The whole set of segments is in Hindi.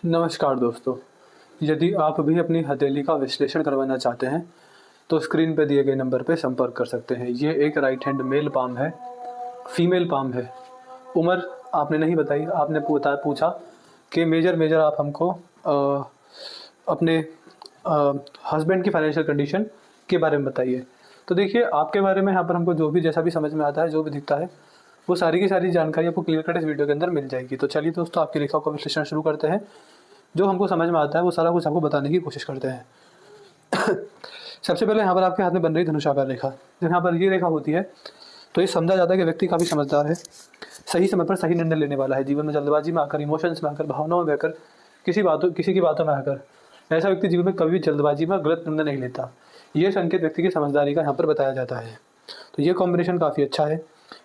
नमस्कार दोस्तों। यदि आप भी अपनी हथेली का विश्लेषण करवाना चाहते हैं तो स्क्रीन पे दिए गए नंबर पे संपर्क कर सकते हैं। ये एक राइट हैंड मेल पाम है, फीमेल पाम है। उम्र आपने नहीं बताई, आपने पूछा कि मेजर मेजर आप हमको अपने हस्बैंड की फाइनेंशियल कंडीशन के बारे में बताइए। तो देखिए, आपके बारे में यहाँ पर हमको जो भी जैसा भी समझ में आता है, जो भी दिखता है, वो सारी की सारी जानकारी आपको क्लियर कट इस वीडियो के अंदर मिल जाएगी। तो चलिए दोस्तों, आपकी रेखा का विश्लेषण शुरू करते हैं। जो हमको समझ में आता है वो सारा कुछ आपको बताने की कोशिश करते हैं। सबसे पहले यहाँ पर आपके हाथ में बन रही धनुषाकार रेखा, जब यहाँ पर ये रेखा होती है तो ये समझा जाता है कि व्यक्ति काफ़ी समझदार है, सही समय पर सही निर्णय लेने वाला है। जीवन में जल्दबाजी में आकर, इमोशंस में आकर, भावनाओं में आकर, किसी की बातों में आकर ऐसा व्यक्ति जीवन में कभी भी जल्दबाजी में गलत निर्णय नहीं लेता। ये संकेत व्यक्ति की समझदारी का यहाँ पर बताया जाता है। तो ये कॉम्बिनेशन काफ़ी अच्छा है।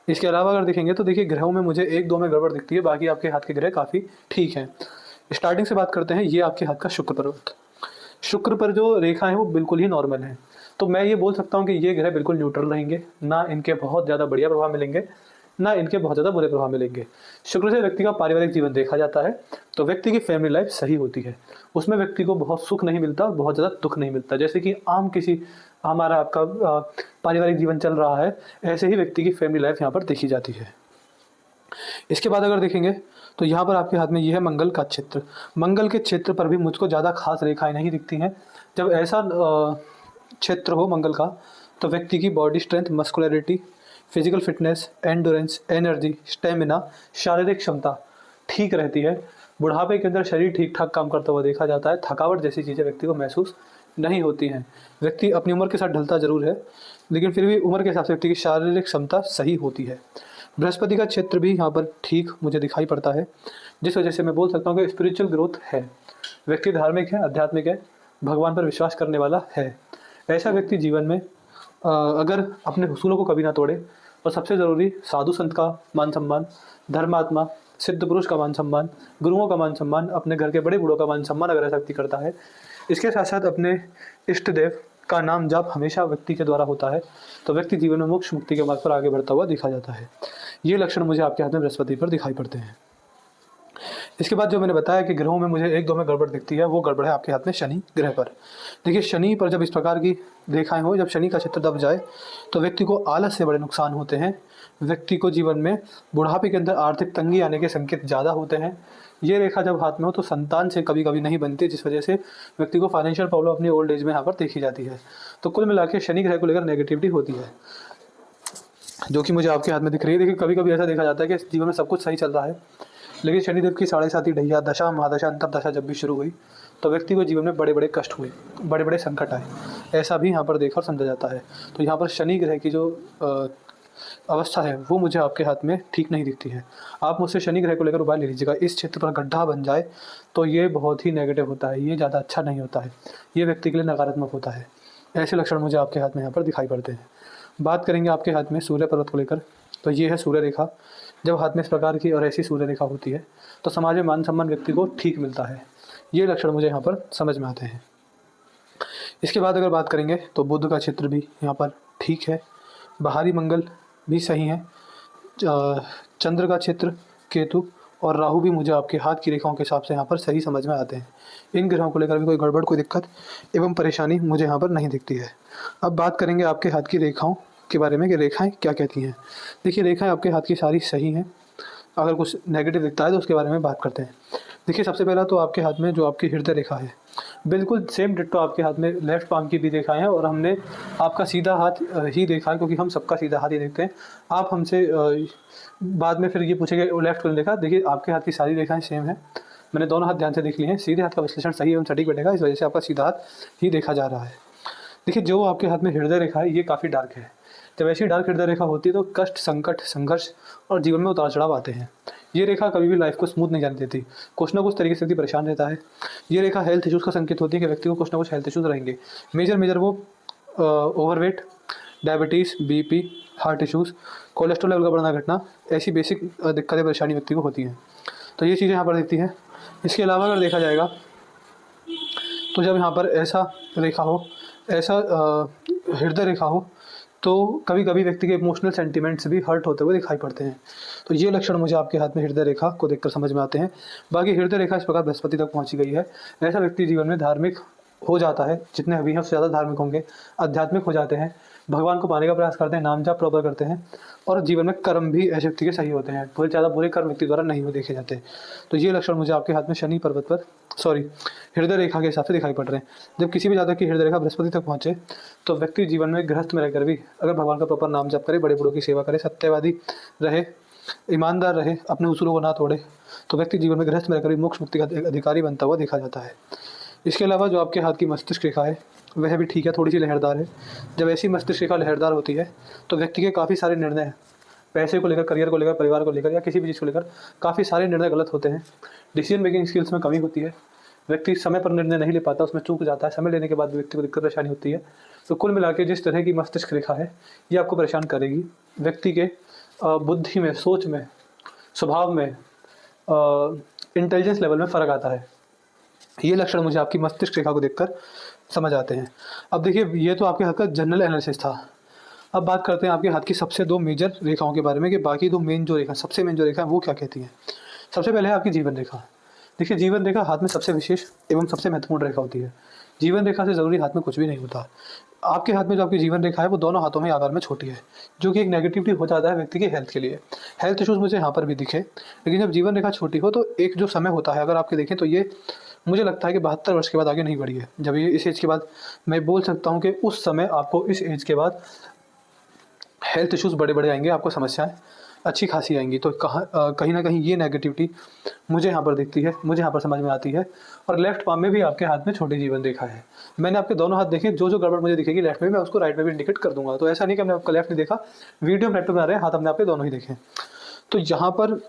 इसके अलावा अगर देखेंगे तो देखिए, ग्रहों में मुझे एक दो में गड़बड़ दिखती है, बाकी आपके हाथ के ग्रह काफ़ी ठीक हैं। स्टार्टिंग से बात करते हैं, ये आपके हाथ का शुक्र पर्वत। शुक्र पर जो रेखा है वो बिल्कुल ही नॉर्मल है। तो मैं ये बोल सकता हूँ कि ये ग्रह बिल्कुल न्यूट्रल रहेंगे, ना इनके बहुत ज़्यादा बढ़िया प्रभाव मिलेंगे, ना इनके बहुत ज़्यादा बुरे प्रभाव मिलेंगे। शुक्र से व्यक्ति का पारिवारिक जीवन देखा जाता है तो व्यक्ति की फैमिली लाइफ सही होती है। उसमें व्यक्ति को बहुत सुख नहीं मिलता और बहुत ज़्यादा दुख नहीं मिलता। जैसे कि हमारा आपका पारिवारिक जीवन चल रहा है, ऐसे ही व्यक्ति की फैमिली लाइफ यहाँ पर देखी जाती है। इसके बाद अगर देखेंगे तो यहाँ पर आपके हाथ में ये है मंगल का क्षेत्र। मंगल के क्षेत्र पर भी मुझको ज़्यादा खास रेखाएं नहीं दिखती हैं। जब ऐसा क्षेत्र हो मंगल का, तो व्यक्ति की body strength, muscularity, physical fitness, endurance, energy, stamina, शारीरिक क्षमता ठीक रहती है। बुढ़ापे के अंदर शरीर ठीक ठाक काम करता हुआ देखा जाता है। थकावट जैसी चीज़ें व्यक्ति को महसूस नहीं होती हैं। व्यक्ति अपनी उम्र के साथ ढलता जरूर है, लेकिन फिर भी उम्र के हिसाब से व्यक्ति की शारीरिक क्षमता सही होती है। बृहस्पति का क्षेत्र भी यहाँ पर ठीक मुझे दिखाई पड़ता है, जिस वजह से मैं बोल सकता हूँ कि स्पिरिचुअल ग्रोथ है। व्यक्ति धार्मिक है, आध्यात्मिक है, भगवान पर विश्वास करने वाला है। ऐसा व्यक्ति जीवन में अगर अपने हुसूलों को कभी ना तोड़े, और सबसे ज़रूरी साधु संत का मान सम्मान, धर्मात्मा, सिद्ध पुरुष का मान सम्मान, गुरुओं का मान सम्मान, अपने घर के बड़े बूढ़ों का मान सम्मान अगर ऐसा व्यक्ति करता है, इसके साथ साथ अपने इष्ट देव का नाम जाप हमेशा व्यक्ति के द्वारा होता है, तो व्यक्ति जीवन में मोक्ष मुक्ति के मार्ग पर आगे बढ़ता हुआ देखा जाता है। ये लक्षण मुझे आपके हाथ में बृहस्पति पर दिखाई पड़ते हैं। इसके बाद जो मैंने बताया कि ग्रहों में मुझे एक दो में गड़बड़ दिखती है, वो गड़बड़ है आपके हाथ में शनि ग्रह पर। देखिए, शनि पर जब इस प्रकार की रेखाएं हो, जब शनि का क्षेत्र दब जाए, तो व्यक्ति को आलस से बड़े नुकसान होते हैं। व्यक्ति को जीवन में बुढ़ापे के अंदर आर्थिक तंगी आने के संकेत ज़्यादा होते हैं। ये रेखा जब हाथ में हो तो संतान से कभी कभी नहीं बनती, जिस वजह से व्यक्ति को फाइनेंशियल प्रॉब्लम अपनी ओल्ड एज में यहाँ पर देखी जाती है। तो कुल मिला के शनि ग्रह को लेकर नेगेटिविटी होती है, जो कि मुझे आपके हाथ में दिख रही है। देखिए, कभी कभी ऐसा देखा जाता है कि जीवन में सब कुछ सही चल रहा है, लेकिन शनिदेव की 7.5 ढैया दशा, महादशा, अंतर्दशा जब भी शुरू हुई तो व्यक्ति को जीवन में बड़े बड़े कष्ट हुए, बड़े बड़े संकट आए। ऐसा भी यहाँ पर देखा और समझा जाता है। तो यहाँ पर शनि ग्रह की जो अवस्था है वो मुझे आपके हाथ में ठीक नहीं दिखती है। आप मुझसे शनि ग्रह को लेकर उपाय ले लीजिएगा। इस क्षेत्र पर गड्ढा बन जाए तो ये बहुत ही नेगेटिव होता है, ये ज़्यादा अच्छा नहीं होता है, ये व्यक्ति के लिए नकारात्मक होता है। ऐसे लक्षण मुझे आपके हाथ में यहाँ पर दिखाई पड़ते हैं। बात करेंगे आपके हाथ में सूर्य पर्वत को लेकर, तो ये है सूर्य रेखा। जब हाथ में इस प्रकार की और ऐसी सूर्य रेखा होती है तो समाज में मान सम्मान व्यक्ति को ठीक मिलता है। ये लक्षण मुझे यहाँ पर समझ में आते हैं। इसके बाद अगर बात करेंगे तो बुध का क्षेत्र भी यहाँ पर ठीक है, बाहरी मंगल भी सही है, चंद्र का क्षेत्र, केतु और राहु भी मुझे आपके हाथ की रेखाओं के हिसाब से यहाँ पर सही समझ में आते हैं। इन ग्रहों को लेकर भी कोई गड़बड़, कोई दिक्कत एवं परेशानी मुझे यहाँ पर नहीं दिखती है। अब बात करेंगे आपके हाथ की रेखाओं के बारे में कि रेखाएं क्या कहती हैं। देखिए, रेखाएं आपके हाथ की सारी सही हैं। अगर कुछ नेगेटिव दिखता है तो उसके बारे में बात करते हैं। देखिए, सबसे पहला तो आपके हाथ में जो आपकी हृदय रेखा है, बिल्कुल सेम डिट्टो आपके हाथ में लेफ्ट पाम की भी रेखा है, और हमने आपका सीधा हाथ ही देखा है, क्योंकि हम सबका सीधा हाथ ही देखते हैं। आप हमसे बाद में फिर ये पूछेंगे लेफ्ट क्यों देखा। देखिए, आपके हाथ की सारी रेखाएं सेम है, मैंने दोनों हाथ ध्यान से देख लिए हैं। सीधे हाथ का विश्लेषण सही एवं सटीक बैठेगा, इस वजह से आपका सीधा हाथ ही देखा जा रहा है। देखिए, जो आपके हाथ में हृदय रेखा है ये काफ़ी डार्क है। जब ऐसी डार्क हृदय रेखा होती है तो कष्ट, संकट, संघर्ष और जीवन में उतार चढ़ाव आते हैं। ये रेखा कभी भी लाइफ को स्मूथ नहीं जाने देती, कुछ ना कुछ तरीके से व्यक्ति परेशान रहता है। ये रेखा हेल्थ इशूज़ का संकेत होती है कि व्यक्ति को कुछ ना कुछ हेल्थ इशूज़ रहेंगे। मेजर वो overweight, diabetes, BP, heart issues, cholesterol level का बढ़ना घटना, ऐसी बेसिक दिक्कतें परेशानी व्यक्ति को होती हैं। तो ये चीज़ें यहाँ पर दिखती हैं। इसके अलावा अगर देखा जाएगा तो जब यहाँ पर ऐसा रेखा हो, ऐसा हृदय रेखा हो, तो कभी कभी व्यक्ति के इमोशनल सेंटिमेंट्स भी हर्ट होते हुए दिखाई पड़ते हैं। तो ये लक्षण मुझे आपके हाथ में हृदय रेखा को देखकर समझ में आते हैं। बाकी हृदय रेखा इस प्रकार बृहस्पति तक पहुंची गई है। ऐसा व्यक्ति जीवन में धार्मिक हो जाता है, जितने अभी हम ज़्यादा धार्मिक होंगे, आध्यात्मिक हो जाते हैं, भगवान को पाने का प्रयास करते हैं, नाम जाप प्रॉपर करते हैं, और जीवन में कर्म भी ऐसे व्यक्ति के सही होते हैं। बहुत ज़्यादा बुरे कर्म व्यक्ति द्वारा नहीं हो देखे जाते। तो ये लक्षण मुझे आपके हाथ में शनि पर्वत पर हृदय रेखा के हिसाब से दिखाई पड़ रहे हैं। जब किसी भी जातक की हृदय रेखा बृहस्पति तक पहुंचे तो व्यक्ति जीवन में गृहस्थ में रहकर भी अगर भगवान का प्रॉपर नाम जप करे, बड़े बूढ़ों की सेवा करे, सत्यवादी रहे, ईमानदार रहे, अपने उसूलों को ना तोड़े, तो व्यक्ति जीवन में गृहस्थ में रहकर भी मोक्ष मुक्ति का अधिकारी बनता हुआ देखा जाता है। इसके अलावा जो आपके हाथ की मस्तिष्क रेखा है वह भी ठीक है, थोड़ी सी लहरदार है। जब ऐसी मस्तिष्क रेखा लहरदार होती है तो व्यक्ति के काफ़ी सारे निर्णय, पैसे को लेकर, करियर को लेकर, परिवार को लेकर या किसी भी चीज़ को लेकर काफ़ी सारे निर्णय गलत होते हैं। डिसीजन मेकिंग स्किल्स में कमी होती है, व्यक्ति समय पर निर्णय नहीं ले पाता, उसमें चूक जाता है, समय लेने के बाद भी व्यक्ति को दिक्कत परेशानी होती है। तो कुल मिला के जिस तरह की मस्तिष्क रेखा है ये आपको परेशान करेगी। व्यक्ति के बुद्धि में, सोच में, स्वभाव में, इंटेलिजेंस लेवल में फ़र्क आता है। ये लक्षण मुझे आपकी मस्तिष्क रेखा को देखकर समझ आते हैं। अब देखिए, ये तो आपके हाथ का जनरल एनालिसिस था। अब बात करते हैं आपके हाथ की सबसे 2 मेजर रेखाओं के बारे में कि बाकी 2 मेन जो रेखा, सबसे मेन जो रेखा है वो क्या कहती हैं। सबसे पहले है आपकी जीवन रेखा। देखिए, जीवन रेखा हाथ में सबसे विशेष एवं सबसे महत्वपूर्ण रेखा होती है। जीवन रेखा से ज़रूरी हाथ में कुछ भी नहीं होता। आपके हाथ में जो आपकी जीवन रेखा है वो दोनों हाथों में आकार में छोटी है, जो कि एक नेगेटिविटी हो जाता है व्यक्ति के हेल्थ के लिए। हेल्थ इशूज़ मुझे यहाँ पर भी दिखे, लेकिन जब जीवन रेखा छोटी हो तो एक जो समय होता है, अगर आपके देखें तो ये मुझे लगता है कि 72 वर्ष के बाद आगे नहीं बढ़ी है। जब ये इस एज के बाद, मैं बोल सकता हूँ कि उस समय आपको इस एज के बाद हेल्थ इश्यूज़ बड़े बड़े आएंगे, आपको समस्याएं अच्छी खासी आएंगी। तो कहीं ना कहीं ये नेगेटिविटी मुझे यहाँ पर दिखती है, मुझे यहाँ पर समझ में आती है। और लेफ्ट पाम में भी आपके हाथ में छोटी जीवन रेखा है। मैंने आपके दोनों हाथ देखे, जो जो गड़बड़ मुझे दिखेगी लेफ्ट में, मैं उसको राइट में भी इंडिकेट कर दूंगा। तो ऐसा नहीं कि हमने आपका लेफ्ट नहीं देखा, वीडियो में राइट बना रहे हैं, हाथ हमने आपके दोनों ही देखे। तो यहाँ पर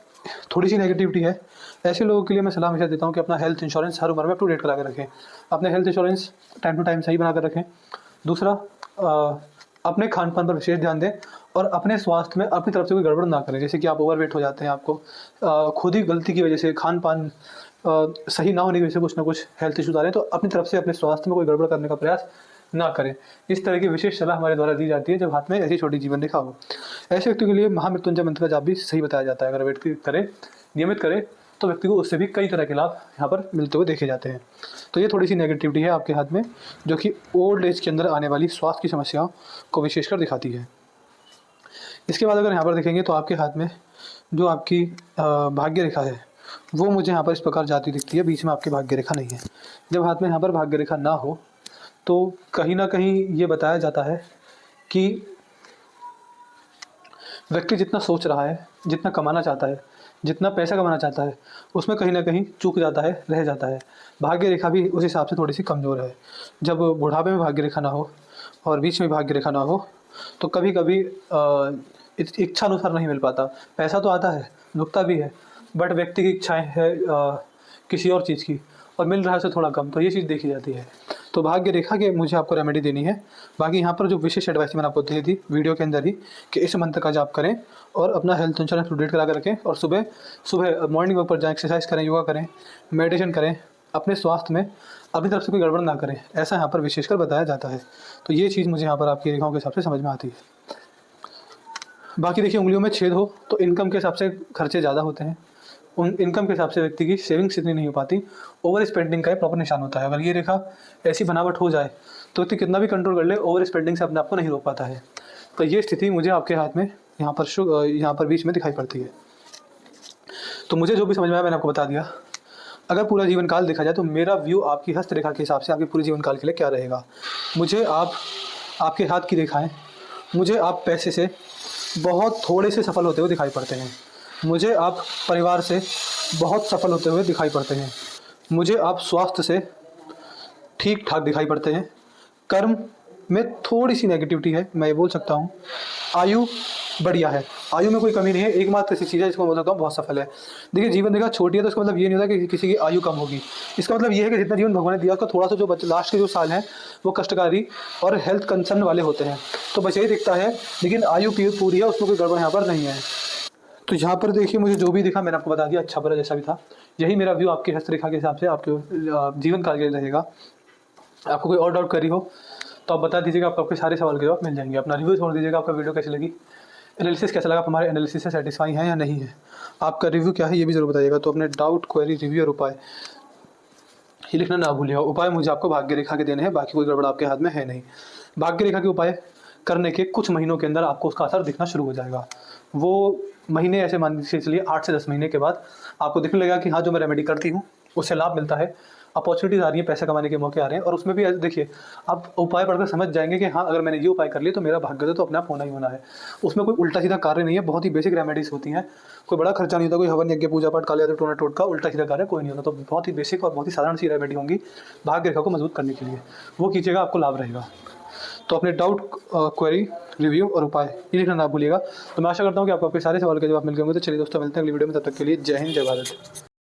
थोड़ी सी नेगेटिविटी है। ऐसे लोगों के लिए मैं सलाह हमेशा देता हूँ कि अपना हेल्थ इंश्योरेंस हर उम्र में अप टू डेट करा कर रखें। अपने health insurance time to time सही बना कर रखें। दूसरा, अपने खान पान पर विशेष ध्यान दें और अपने स्वास्थ्य में अपनी तरफ से कोई गड़बड़ ना करें। जैसे कि आप ओवरवेट हो जाते हैं, आपको खुद ही गलती की वजह से खान पान सही ना होने की वजह से कुछ ना कुछ हेल्थ इशूज आ रहे हैं, तो अपनी तरफ से अपने स्वास्थ्य में कोई गड़बड़ करने का प्रयास ना करें। इस तरह की विशेष सलाह हमारे द्वारा दी जाती है जब हाथ में ऐसी छोटी जीवन रेखा हो। ऐसे व्यक्ति के लिए महामृत्युंजय मंत्र का जाप भी सही बताया जाता है। अगर व्यक्ति करे, नियमित करे, तो व्यक्ति को उससे भी कई तरह के लाभ यहाँ पर मिलते हुए देखे जाते हैं। तो ये थोड़ी सी नेगेटिविटी है आपके हाथ में, जो कि ओल्ड एज के अंदर आने वाली स्वास्थ्य की समस्याओं को विशेषकर दिखाती है। इसके बाद अगर यहाँ पर देखेंगे तो आपके हाथ में जो आपकी भाग्य रेखा है वो मुझे यहाँ पर इस प्रकार जाती दिखती है। बीच में आपकी भाग्य रेखा नहीं है। जब हाथ में यहाँ पर भाग्य रेखा ना हो तो कहीं ना कहीं ये बताया जाता है कि व्यक्ति जितना सोच रहा है, जितना कमाना चाहता है, जितना पैसा कमाना चाहता है, उसमें कहीं ना कहीं चूक जाता है, रह जाता है। भाग्य रेखा भी उस हिसाब से थोड़ी सी कमज़ोर है। जब बुढ़ापे में भाग्य रेखा ना हो और बीच में भाग्य रेखा ना हो तो कभी कभी इच्छा अनुसार नहीं मिल पाता। पैसा तो आता है, रुकता भी है, बट व्यक्ति की इच्छाएं है किसी और चीज़ की, और मिल रहा है उसे थोड़ा कम, तो ये चीज़ देखी जाती है। तो भाग्य रेखा के मुझे आपको रेमेडी देनी है। बाकी यहाँ पर जो विशेष एडवाइस मैंने आपको दी थी वीडियो के अंदर ही कि इस मंत्र का जाप करें और अपना हेल्थ इंश्योरेंस अपडेट करा कर रखें, और सुबह सुबह मॉर्निंग वॉक पर जाएँ, एक्सरसाइज करें, योगा करें, मेडिटेशन करें, अपने स्वास्थ्य में अपनी तरफ से कोई गड़बड़ ना करें, ऐसा यहाँ पर विशेषकर बताया जाता है। तो ये चीज़ मुझे यहाँ पर आपकी रेखाओं के हिसाब से समझ में आती है। बाकी देखिए, उंगलियों में छेद हो तो इनकम के हिसाब से खर्चे ज़्यादा होते हैं। उन इनकम के हिसाब से व्यक्ति की सेविंग्स इतनी नहीं हो पाती। ओवर स्पेंडिंग का एक प्रॉपर निशान होता है। अगर ये रेखा ऐसी बनावट हो जाए तो व्यक्ति कितना भी कंट्रोल कर ले, ओवर स्पेंडिंग से अपने आप को नहीं रोक पाता है। तो ये स्थिति मुझे आपके हाथ में यहाँ पर बीच में दिखाई पड़ती है। तो मुझे जो भी समझ में आया मैंने आपको बता दिया। अगर पूरा जीवन काल देखा जाए तो मेरा व्यू आपकी हस्त रेखा के हिसाब से आपके पूरे जीवन काल के लिए क्या रहेगा। मुझे आपके हाथ की रेखाएं, मुझे आप पैसे से बहुत थोड़े से सफल होते हुए दिखाई पड़ते हैं। मुझे आप परिवार से बहुत सफल होते हुए दिखाई पड़ते हैं। मुझे आप स्वास्थ्य से ठीक ठाक दिखाई पड़ते हैं। कर्म में थोड़ी सी नेगेटिविटी है, मैं ये बोल सकता हूँ। आयु बढ़िया है, आयु में कोई कमी नहीं है। एकमात्र ऐसी चीज़ है जिसको मैं बोल सकता हूँ बहुत सफल है। देखिए, जीवन रेखा छोटी है तो इसका मतलब ये नहीं होता कि किसी की आयु कम होगी। इसका मतलब ये है कि जितना जीवन भगवान ने दिया उसका थोड़ा सा जो लास्ट के जो साल हैं वो कष्टकारी और हेल्थ कंसर्न वाले होते हैं, तो बस यही दिखता है। लेकिन आयु पूरी है, उसमें कोई गड़बड़ यहाँ पर नहीं है। तो यहाँ पर देखिए, मुझे जो भी दिखा मैंने आपको बता दिया, अच्छा बुरा जैसा भी था। यही मेरा व्यू आपकी हस्तरेखा के हिसाब से आपके जीवन काल के लिए रहेगा। आपको कोई और डाउट करी हो तो आप बता दीजिएगा, आपको आपके सारे सवाल के जवाब मिल जाएंगे। अपना रिव्यू छोड़ दीजिएगा, आपका वीडियो कैसी लगी, एनालिसिस कैसा लगा, आप हमारे एनालिसिस से सेटिस्फाई हैं या नहीं है, आपका रिव्यू क्या है ये भी जरूर बताइएगा। तो अपने डाउट, क्वेरी, रिव्यू और उपाय ये लिखना ना भूलिएगा। उपाय मुझे आपको भाग्य रेखा के देने हैं, बाकी कोई गड़बड़ आपके हाथ में है नहीं। भाग्य रेखा के उपाय करने के कुछ महीनों के अंदर आपको उसका असर दिखना शुरू हो जाएगा। वो महीने ऐसे मान के चलिए 8 से 10 महीने के बाद आपको दिखने लगेगा कि हाँ, जो मैं रेमेडी करती हूँ उससे लाभ मिलता है, अपॉर्चुनिटीज़ आ रही हैं, पैसे कमाने के मौके आ रहे हैं। और उसमें भी देखिए, आप उपाय पढ़कर समझ जाएंगे कि हाँ, अगर मैंने ये उपाय कर लिया तो मेरा भाग्य तो अपने आप होना ही होना है। उसमें कोई उल्टा सीधा कार्य नहीं है, बहुत ही बेसिक रेमेडीज़ होती हैं, कोई बड़ा खर्चा नहीं होता, कोई हवन यज्ञ पूजा पाठ काले टोना टोट का उल्टा सीधा कार्य कोई नहीं होता। तो बहुत ही बेसिक और बहुत ही साधारण सी रेमेडी होंगी भाग्य रेखा को मजबूत करने के लिए, वो कीजिएगा, आपको लाभ रहेगा। तो अपने डाउट, क्वेरी, रिव्यू और उपाय ये लिखना ना भूलिएगा। तो मैं आशा करता हूँ कि आपको आपके सारे सवाल के जवाब मिल गए होंगे। तो चलिए दोस्तों, मिलते हैं अगली वीडियो में, तब तक के लिए जय हिंद, जय भारत।